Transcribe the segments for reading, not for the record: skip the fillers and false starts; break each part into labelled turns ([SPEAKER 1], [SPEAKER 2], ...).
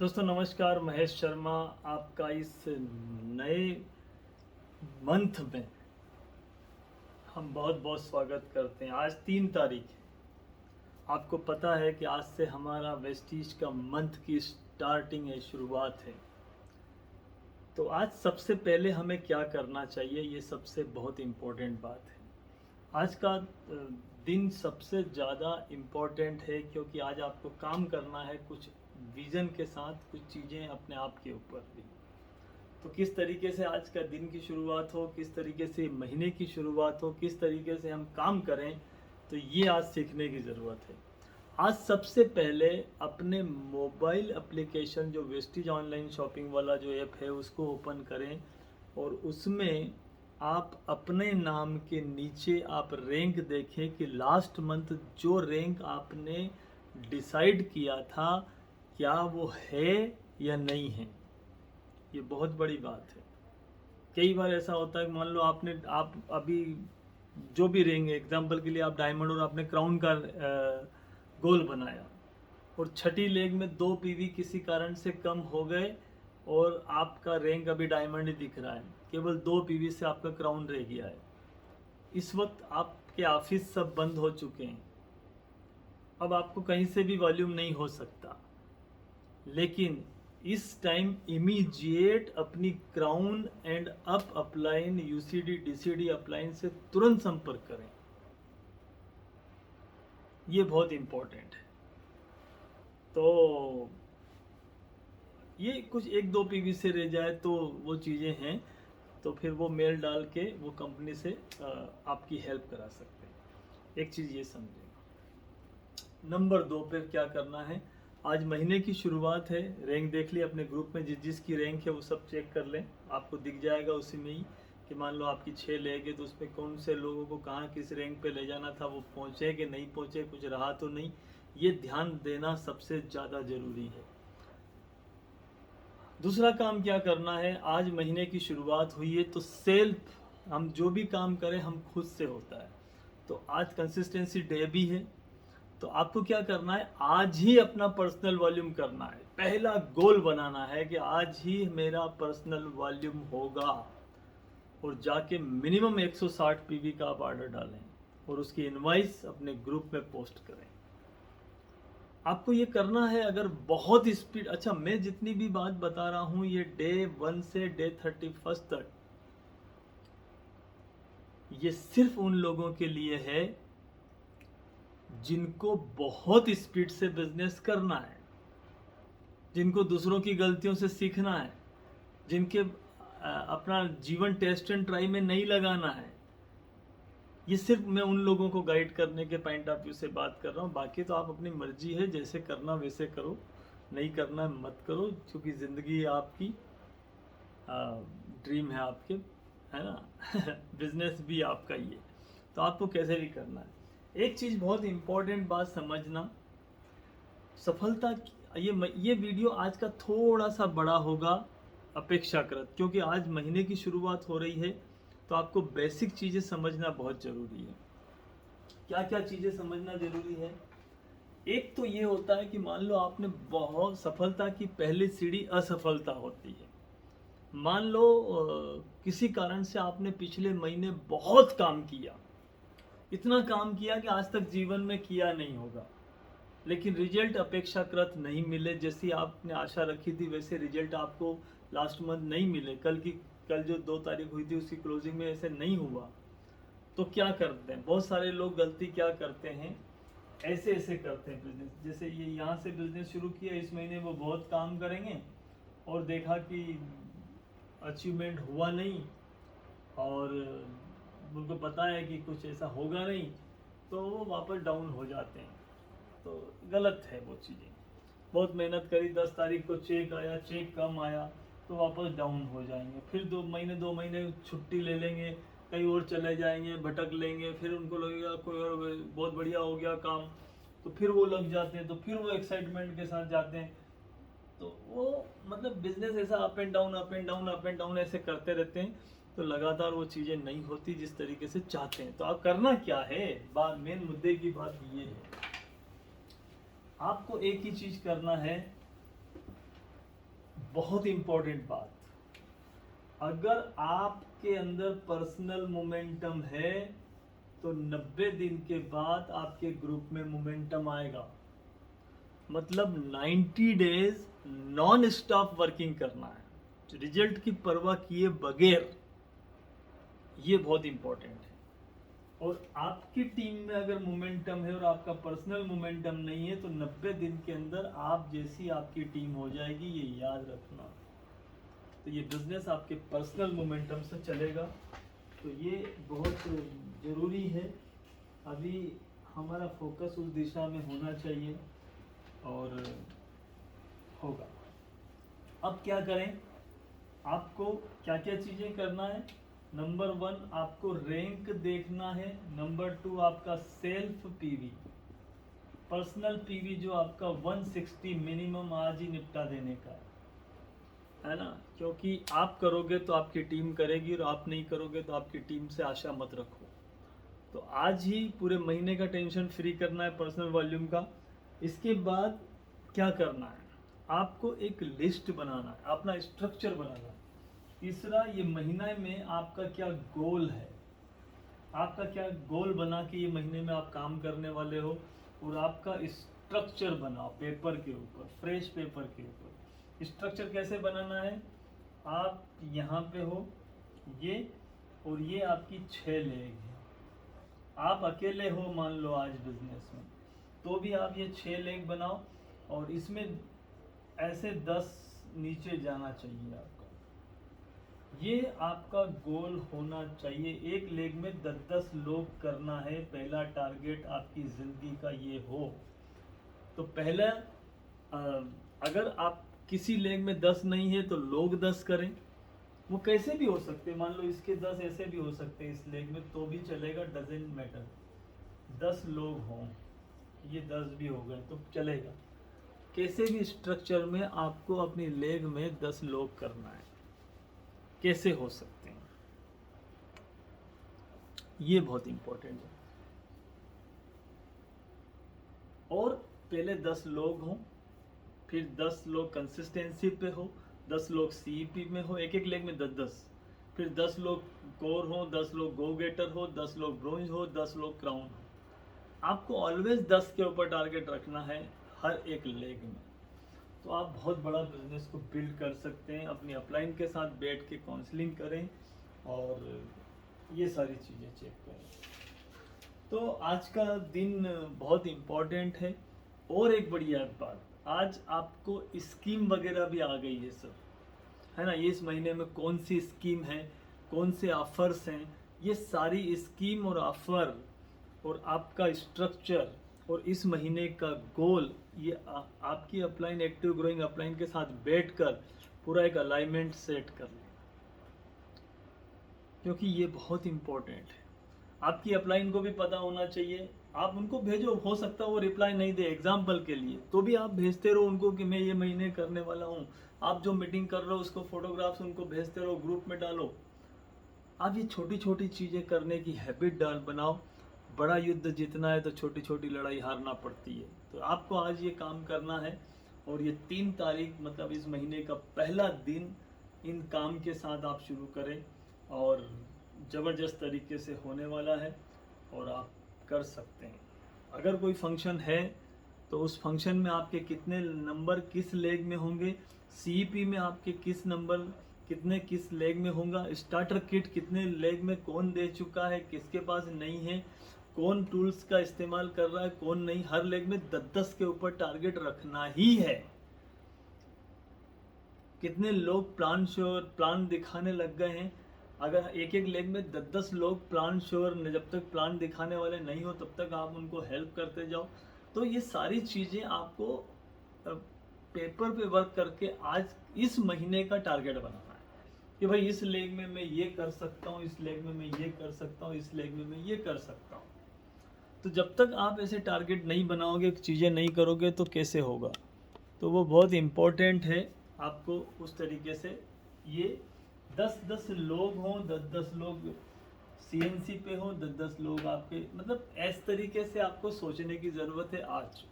[SPEAKER 1] दोस्तों नमस्कार, महेश शर्मा आपका इस नए मंथ में हम बहुत बहुत स्वागत करते हैं। आज 3 तारीख है। आपको पता है कि आज से हमारा वेस्टीज का मंथ की स्टार्टिंग है, शुरुआत है। तो आज सबसे पहले हमें क्या करना चाहिए, ये सबसे बहुत इम्पोर्टेंट बात है। आज का दिन सबसे ज़्यादा इम्पोर्टेंट है क्योंकि आज आपको काम करना है कुछ विज़न के साथ, कुछ चीज़ें अपने आप के ऊपर भी। तो किस तरीके से आज का दिन की शुरुआत हो, किस तरीके से महीने की शुरुआत हो, किस तरीके से हम काम करें, तो ये आज सीखने की ज़रूरत है। आज सबसे पहले अपने मोबाइल एप्लीकेशन जो वेस्टीज ऑनलाइन शॉपिंग वाला जो ऐप है उसको ओपन करें और उसमें आप अपने नाम के नीचे आप रैंक देखें कि लास्ट मंथ जो रैंक आपने डिसाइड किया था क्या वो है या नहीं है। ये बहुत बड़ी बात है। कई बार ऐसा होता है कि मान लो आप अभी जो भी रैंक, एग्जांपल के लिए आप डायमंड और आपने क्राउन का गोल बनाया और छठी लेग में 2 पीवी किसी कारण से कम हो गए और आपका रैंक अभी डायमंड ही दिख रहा है, केवल 2 पीवी से आपका क्राउन रह गया है। इस वक्त आपके ऑफिस सब बंद हो चुके हैं, अब आपको कहीं से भी वॉल्यूम नहीं हो सकता, लेकिन इस टाइम इमीडिएट अपनी crown and up upline UCD डीसीडी upline से तुरंत संपर्क करें। ये बहुत इंपॉर्टेंट है। तो ये कुछ 1-2 पीवी से रह जाए तो वो चीज़ें हैं, तो फिर वो मेल डाल के वो कंपनी से आपकी हेल्प करा सकते हैं। एक चीज़ ये समझें। नंबर 2 पे क्या करना है, आज महीने की शुरुआत है, रैंक देख ली अपने ग्रुप में, जिसकी रैंक है वो सब चेक कर लें। आपको दिख जाएगा उसी में ही कि मान लो आपकी 6 लेग है तो उसमें कौन से लोगों को कहाँ किस रैंक पे ले जाना था, वो पहुँचे कि नहीं पहुँचे, कुछ रहा तो नहीं। ये ध्यान देना सबसे ज़्यादा ज़रूरी है। दूसरा काम क्या करना है, आज महीने की शुरुआत हुई है तो सेल्फ, हम जो भी काम करें हम खुद से होता है। तो आज कंसिस्टेंसी डे भी है, तो आपको क्या करना है, आज ही अपना पर्सनल वॉल्यूम करना है। पहला गोल बनाना है कि आज ही मेरा पर्सनल वॉल्यूम होगा और जाके मिनिमम 160 पीवी का आप ऑर्डर डालें और उसकी इनवाइस अपने ग्रुप में पोस्ट करें। आपको ये करना है। अगर बहुत स्पीड, अच्छा मैं जितनी भी बात बता रहा हूँ ये डे 1 से डे 31 तक, ये सिर्फ उन लोगों के लिए है जिनको बहुत स्पीड से बिजनेस करना है, जिनको दूसरों की गलतियों से सीखना है, जिनके अपना जीवन टेस्ट एंड ट्राई में नहीं लगाना है। ये सिर्फ मैं उन लोगों को गाइड करने के पॉइंट ऑफ व्यू से बात कर रहा हूँ। बाकी तो आप अपनी मर्जी है, जैसे करना वैसे करो, नहीं करना मत करो, क्योंकि ज़िंदगी आपकी, ड्रीम है आपके, है ना बिजनेस भी आपका ही है, तो आपको कैसे भी करना है। एक चीज़ बहुत इम्पोर्टेंट बात समझना, सफलता ये वीडियो आज का थोड़ा सा बड़ा होगा अपेक्षाकृत, क्योंकि आज महीने की शुरुआत हो रही है, तो आपको बेसिक चीज़ें समझना बहुत ज़रूरी है। क्या क्या चीज़ें समझना ज़रूरी है, एक तो ये होता है कि मान लो आपने बहुत, सफलता की पहली सीढ़ी असफलता होती है। मान लो किसी कारण से आपने पिछले महीने बहुत काम किया, इतना काम किया कि आज तक जीवन में किया नहीं होगा, लेकिन रिजल्ट अपेक्षाकृत नहीं मिले, जैसी आपने आशा रखी थी वैसे रिजल्ट आपको लास्ट मंथ नहीं मिले, कल जो 2 तारीख हुई थी उसकी क्लोजिंग में ऐसे नहीं हुआ, तो क्या करते हैं बहुत सारे लोग, गलती क्या करते हैं, ऐसे ऐसे करते हैं बिजनेस। जैसे ये यहाँ से बिजनेस शुरू किया, इस महीने वो बहुत काम करेंगे और देखा कि अचीवमेंट हुआ नहीं और उनको पता है कि कुछ ऐसा होगा नहीं, तो वो वापस डाउन हो जाते हैं। तो गलत है वो चीज़ें। बहुत मेहनत करी, 10 तारीख को चेक आया, चेक कम आया, तो वापस डाउन हो जाएंगे। फिर 2 महीने छुट्टी ले लेंगे, कहीं और चले जाएंगे, भटक लेंगे, फिर उनको लगेगा कोई और बहुत बढ़िया हो गया काम, तो फिर वो लग जाते हैं, तो फिर वो एक्साइटमेंट के साथ जाते हैं। तो वो मतलब बिजनेस ऐसा up and down up and down up and down ऐसे करते रहते हैं, तो लगातार वो चीज़ें नहीं होती जिस तरीके से चाहते हैं। तो आप करना क्या है, बात, मेन मुद्दे की बात ये है, आपको एक ही चीज करना है, बहुत इंपॉर्टेंट बात, अगर आपके अंदर पर्सनल मोमेंटम है तो 90 दिन के बाद आपके ग्रुप में मोमेंटम आएगा। मतलब 90 डेज नॉन स्टॉप वर्किंग करना है, रिजल्ट की परवाह किए बगैर। ये बहुत इंपॉर्टेंट है। और आपकी टीम में अगर मोमेंटम है और आपका पर्सनल मोमेंटम नहीं है तो 90 दिन के अंदर आप जैसी आपकी टीम हो जाएगी, ये याद रखना। तो ये बिजनेस आपके पर्सनल मोमेंटम से चलेगा, तो ये बहुत ज़रूरी है। अभी हमारा फोकस उस दिशा में होना चाहिए और होगा। अब क्या करें, आपको क्या क्या चीज़ें करना है। नंबर 1 आपको रैंक देखना है। नंबर 2 आपका सेल्फ पीवी, पर्सनल पीवी जो आपका 160 मिनिमम आज ही निपटा देने का है ना। क्योंकि आप करोगे तो आपकी टीम करेगी और आप नहीं करोगे तो आपकी टीम से आशा मत रखो। तो आज ही पूरे महीने का टेंशन फ्री करना है पर्सनल वॉल्यूम का। इसके बाद क्या करना है, आपको एक लिस्ट बनाना है, अपना स्ट्रक्चर बनाना है। तीसरा, ये महीने में आपका क्या गोल है, आपका क्या गोल बना के ये महीने में आप काम करने वाले हो, और आपका स्ट्रक्चर बनाओ पेपर के ऊपर, फ्रेश पेपर के ऊपर। स्ट्रक्चर कैसे बनाना है, आप यहाँ पे हो ये, और ये आपकी 6 लेग है। आप अकेले हो मान लो आज बिजनेस में, तो भी आप ये 6 लेग बनाओ, और इसमें ऐसे 10 नीचे जाना चाहिए आपका। ये आपका गोल होना चाहिए। एक लेग में 10-10 लोग करना है, पहला टारगेट आपकी ज़िंदगी का ये हो। तो पहला अगर आप किसी लेग में 10 नहीं है तो लोग 10 करें। वो कैसे भी हो सकते, मान लो इसके 10 ऐसे भी हो सकते हैं इस लेग में, तो भी चलेगा, डजेंट मैटर। 10 लोग हों, ये 10 भी हो गए तो चलेगा। कैसे भी स्ट्रक्चर में आपको अपनी लेग में 10 लोग करना है। कैसे हो सकते हैं, ये बहुत इंपॉर्टेंट है। और पहले 10 लोग हों, फिर 10 लोग कंसिस्टेंसी पे हो, 10 लोग सीईपी में हो, एक एक लेग में 10-10, फिर 10 लोग कोर हो, 10 लोग गो गेटर हो, 10 लोग ब्रोंज हो, 10 लोग क्राउन हो। आपको ऑलवेज 10 के ऊपर टारगेट रखना है हर एक लेग में। तो आप बहुत बड़ा बिजनेस को बिल्ड कर सकते हैं। अपनी अपलाइन के साथ बैठ के काउंसलिंग करें और ये सारी चीज़ें चेक करें। तो आज का दिन बहुत इम्पोर्टेंट है। और एक बढ़िया बात, आज आपको स्कीम वगैरह भी आ गई है सब, है ना। ये इस महीने में कौन सी स्कीम है, कौन से ऑफर्स हैं, ये सारी स्कीम और ऑफर और आपका स्ट्रक्चर और इस महीने का गोल, ये आपकी अपलाइन, एक्टिव ग्रोइंग अपलाइन के साथ बैठकर पूरा एक अलाइनमेंट सेट कर लें, क्योंकि ये बहुत इम्पोर्टेंट है। आपकी अपलाइन को भी पता होना चाहिए। आप उनको भेजो, हो सकता है वो रिप्लाई नहीं दे एग्जाम्पल के लिए, तो भी आप भेजते रहो उनको कि मैं ये महीने करने वाला हूँ। आप जो मीटिंग कर रहे हो उसको फोटोग्राफ्स उनको भेजते रहो, ग्रुप में डालो। आप ये छोटी छोटी चीज़ें करने की हैबिट बनाओ। बड़ा युद्ध जीतना है तो छोटी छोटी लड़ाई हारना पड़ती है। तो आपको आज ये काम करना है, और ये 3 तारीख मतलब इस महीने का पहला दिन इन काम के साथ आप शुरू करें, और ज़बरदस्त तरीके से होने वाला है और आप कर सकते हैं। अगर कोई फंक्शन है तो उस फंक्शन में आपके कितने नंबर किस लेग में होंगे, सीईपी में आपके किस नंबर कितने किस लेग में होगा, स्टार्टर किट कितने लेग में कौन दे चुका है, किसके पास नहीं है, कौन टूल्स का इस्तेमाल कर रहा है, कौन नहीं। हर लेग में 10-10 के ऊपर टारगेट रखना ही है। कितने लोग प्लान दिखाने लग गए हैं। अगर एक एक लेग में 10-10 लोग प्लान श्योर, जब तक प्लान दिखाने वाले नहीं हो तब तक आप उनको हेल्प करते जाओ। तो ये सारी चीज़ें आपको पेपर पे वर्क करके आज इस महीने का टारगेट बनाना है कि भाई इस लेग में मैं ये कर सकता हूँ, इस लेग में मैं ये कर सकता हूँ, इस लेग में मैं ये कर सकता हूँ। तो जब तक आप ऐसे टारगेट नहीं बनाओगे, चीज़ें नहीं करोगे तो कैसे होगा। तो वो बहुत इम्पोर्टेंट है। आपको उस तरीके से ये 10-10 लोग हों, 10-10 लोग सीएनसी पे हो, 10-10 लोग आपके, मतलब इस तरीके से आपको सोचने की ज़रूरत है आज।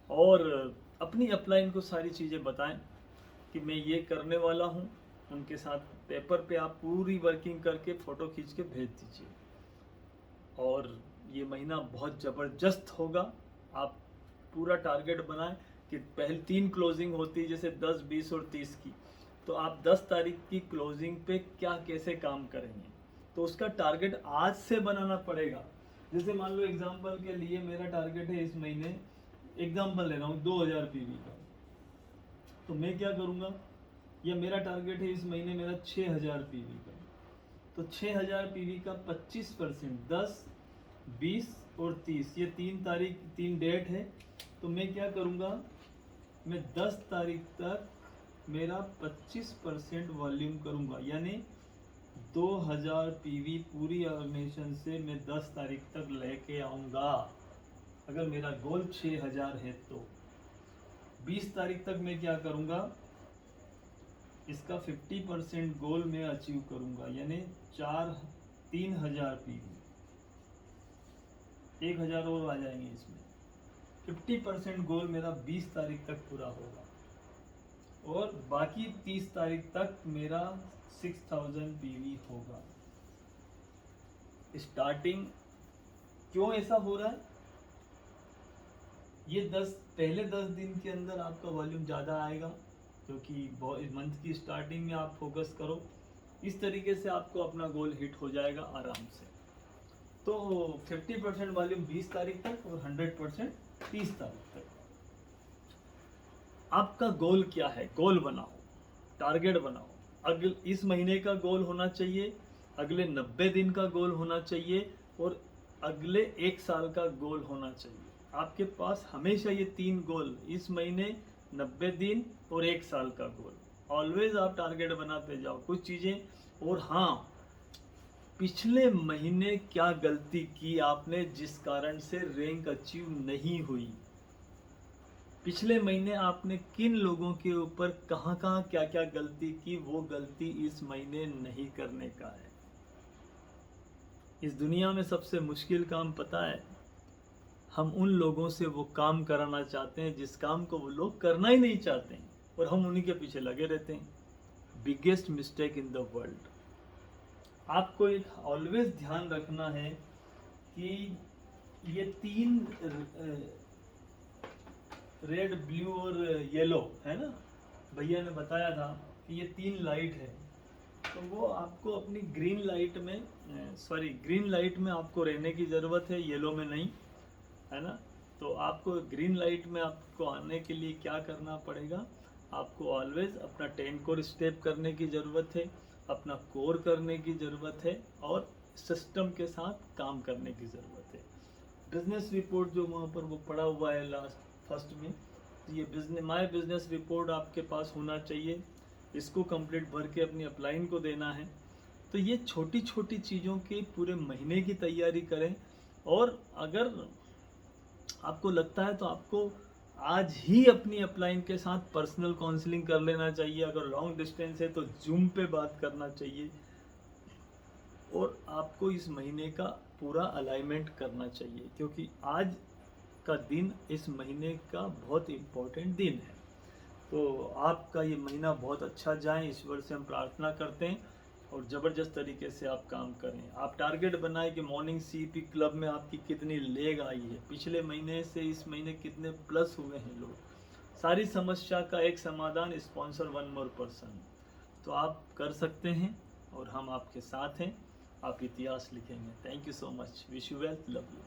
[SPEAKER 1] और अपनी अपलाइन को सारी चीज़ें बताएं कि मैं ये करने वाला हूँ, उनके साथ पेपर पे आप पूरी वर्किंग करके फ़ोटो खींच के भेज दीजिए। और ये महीना बहुत ज़बरदस्त होगा। आप पूरा टारगेट बनाएं कि पहले 3 क्लोजिंग होती है, जैसे 10, 20 और 30 की, तो आप 10 तारीख की क्लोजिंग पे क्या कैसे काम करेंगे, तो उसका टारगेट आज से बनाना पड़ेगा। जैसे मान लो एग्जांपल के लिए मेरा टारगेट है इस महीने, एग्जांपल ले रहा हूँ 2000 पीवी का, तो मैं क्या करूँगा, या मेरा टारगेट है इस महीने मेरा 6000 पीवी का, तो 6000 पीवी का 25%, 10, 20 और 30, ये 3 डेट है। तो मैं क्या करूँगा, मैं 10 तारीख तक मेरा 25% वॉल्यूम करूँगा, यानी 2000 पीवी पूरी ऑर्गेनाइजेशन से मैं 10 तारीख तक लेके आऊँगा। अगर मेरा गोल 6000 है तो 20 तारीख तक मैं क्या करूँगा, इसका 50% गोल मैं अचीव करूँगा, यानी 3000 पीवी, 1000 और आ जाएंगे इसमें। 50% गोल मेरा 20 तारीख तक पूरा होगा, और बाकी 30 तारीख तक मेरा 6000 पीवी होगा। स्टार्टिंग क्यों ऐसा हो रहा है, ये पहले 10 दिन के अंदर आपका वॉल्यूम ज़्यादा आएगा, क्योंकि मंथ की स्टार्टिंग में आप फोकस करो, इस तरीके से आपको अपना गोल हिट हो जाएगा आराम से। तो 50% वॉल्यूम 20 तारीख तक और 100% 30 तारीख तक। आपका गोल क्या है, गोल बनाओ, टारगेट बनाओ। इस महीने का गोल होना चाहिए, अगले 90 दिन का गोल होना चाहिए, और अगले 1 साल का गोल होना चाहिए। आपके पास हमेशा ये 3 गोल, इस महीने, 90 दिन और 1 साल का गोल, ऑलवेज आप टारगेट बनाते जाओ कुछ चीज़ें। और हाँ, पिछले महीने क्या गलती की आपने जिस कारण से रैंक अचीव नहीं हुई, पिछले महीने आपने किन लोगों के ऊपर कहाँ क्या क्या गलती की, वो गलती इस महीने नहीं करने का है। इस दुनिया में सबसे मुश्किल काम पता है, हम उन लोगों से वो काम कराना चाहते हैं जिस काम को वो लोग करना ही नहीं चाहते हैं, और हम उन्हीं के पीछे लगे रहते हैं। Biggest mistake in the world. आपको एक ऑलवेज ध्यान रखना है कि ये 3 रेड, ब्लू और येलो है ना, भैया ने बताया था कि ये 3 लाइट है, तो वो आपको अपनी ग्रीन लाइट में आपको रहने की ज़रूरत है, येलो में नहीं, है ना। तो आपको ग्रीन लाइट में आपको आने के लिए क्या करना पड़ेगा, आपको ऑलवेज अपना 10 कोर स्टेप करने की ज़रूरत है, अपना कोर करने की ज़रूरत है, और सिस्टम के साथ काम करने की ज़रूरत है। बिजनेस रिपोर्ट जो वहाँ पर वो पड़ा हुआ है लास्ट फर्स्ट में, ये माय बिजनेस रिपोर्ट आपके पास होना चाहिए, इसको कंप्लीट भर के अपनी अपलाइन को देना है। तो ये छोटी छोटी चीज़ों के पूरे महीने की तैयारी करें, और अगर आपको लगता है तो आपको आज ही अपनी अपलाइन के साथ पर्सनल काउंसलिंग कर लेना चाहिए। अगर लॉन्ग डिस्टेंस है तो जूम पे बात करना चाहिए, और आपको इस महीने का पूरा अलाइनमेंट करना चाहिए, क्योंकि आज का दिन इस महीने का बहुत इम्पोर्टेंट दिन है। तो आपका ये महीना बहुत अच्छा जाए, ईश्वर से हम प्रार्थना करते हैं, और ज़बरदस्त तरीके से आप काम करें। आप टारगेट बनाएं कि मॉर्निंग सीपी क्लब में आपकी कितनी लेग आई है, पिछले महीने से इस महीने कितने प्लस हुए हैं लोग। सारी समस्या का एक समाधान, स्पॉन्सर 1 मोर पर्सन। तो आप कर सकते हैं, और हम आपके साथ हैं, आप इतिहास लिखेंगे। Thank you so much, wish you well, love you.